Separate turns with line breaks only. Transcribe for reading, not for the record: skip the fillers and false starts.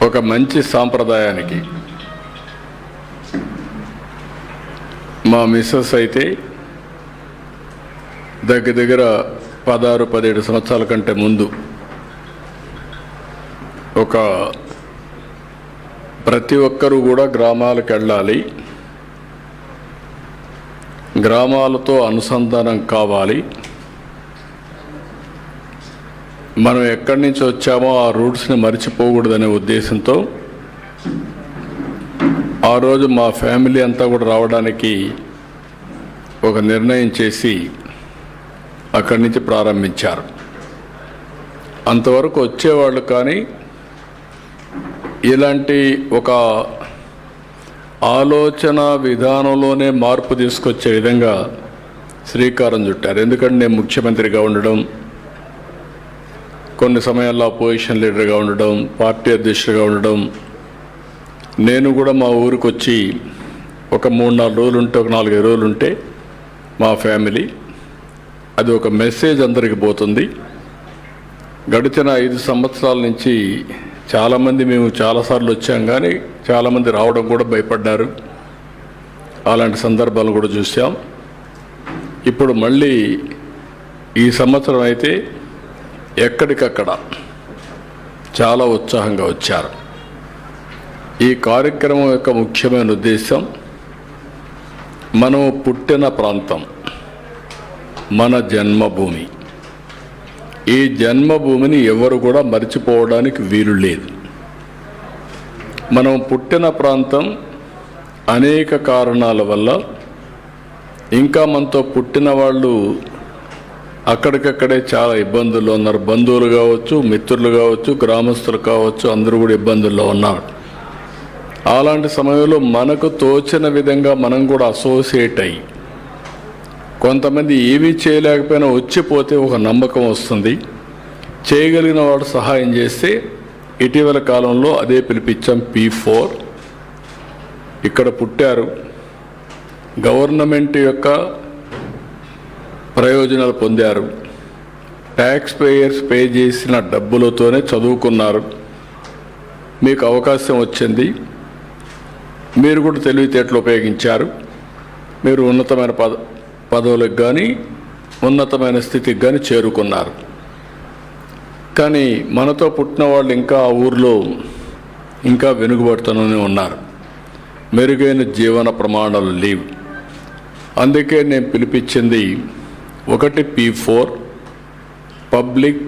ఒక మంచి సాంప్రదాయానికి మా మిస్సెస్ అయితే దగ్గర 16-17 సంవత్సరాల కంటే ముందు ప్రతి ఒక్కరూ కూడా గ్రామాలకు వెళ్ళాలి, గ్రామాలతో అనుసంధానం కావాలి, మనం ఎక్కడి నుంచి వచ్చామో ఆ రూట్స్ని మర్చిపోకూడదనే ఉద్దేశంతో ఆ రోజు మా ఫ్యామిలీ అంతా కూడా రావడానికి ఒక నిర్ణయం చేసి అక్కడి నుంచి ప్రారంభించారు. అంతవరకు వచ్చేవాళ్ళు, కానీ ఇలాంటి ఒక ఆలోచన విధానంలోనే మార్పు తీసుకొచ్చే విధంగా శ్రీకారం చుట్టారు. ఎందుకంటే నేను ముఖ్యమంత్రిగా ఉండడం, కొన్ని సమయాల్లో అపోజిషన్ లీడర్గా ఉండడం, పార్టీ అధ్యక్షుడిగా ఉండడం, నేను కూడా మా ఊరికి వచ్చి ఒక 3-4 రోజులు ఉంటే, ఒక 4-5 రోజులు ఉంటే మా ఫ్యామిలీ, అది ఒక మెసేజ్ అందరికి పోతుంది. గడిచిన 5 సంవత్సరాల నుంచి చాలామంది మేము చాలాసార్లు వచ్చాం, కానీ చాలామంది రావడం కూడా భయపడ్డారు. అలాంటి సందర్భాలు కూడా చూసాం. ఇప్పుడు మళ్ళీ ఈ సంవత్సరం అయితే ఎక్కడికక్కడ చాలా ఉత్సాహంగా వచ్చారు. ఈ కార్యక్రమం యొక్క ముఖ్యమైన ఉద్దేశం, మనం పుట్టిన ప్రాంతం మన జన్మభూమి. ఈ జన్మభూమిని ఎవరు కూడా మర్చిపోవడానికి వీలు లేదు. మనం పుట్టిన ప్రాంతం అనేక కారణాల వల్ల, ఇంకా మనతో పుట్టిన వాళ్ళు అక్కడికక్కడే చాలా ఇబ్బందుల్లో ఉన్నారు. బంధువులు కావచ్చు, మిత్రులు కావచ్చు, గ్రామస్తులు కావచ్చు, అందరూ కూడా ఇబ్బందుల్లో ఉన్నారు. అలాంటి సమయంలో మనకు తోచిన విధంగా మనం కూడా అసోసియేట్ అయ్యి, కొంతమంది ఏమీ చేయలేకపోయినా వచ్చిపోతే ఒక నమ్మకం వస్తుంది. చేయగలిగిన వాడు సహాయం చేస్తే ఇటీవల కాలంలో అదే పిలిపించాం, P4. ఇక్కడ పుట్టారు, గవర్నమెంట్ యొక్క ప్రయోజనాలు పొందారు, ట్యాక్స్ పేయర్స్ పే చేసిన డబ్బులతోనే చదువుకున్నారు, మీకు అవకాశం వచ్చింది, మీరు కూడా తెలివితేటలు ఉపయోగించారు, మీరు ఉన్నతమైన పదవులకు కానీ ఉన్నతమైన స్థితికి కానీ చేరుకున్నారు. కానీ మనతో పుట్టిన వాళ్ళు ఇంకా ఆ ఊర్లో ఇంకా వెనుకబడుతూనే ఉన్నారు. మెరుగైన జీవన ప్రమాణాలు లేవు. అందుకే నేను పిలిపించింది ఒకటి P4 పబ్లిక్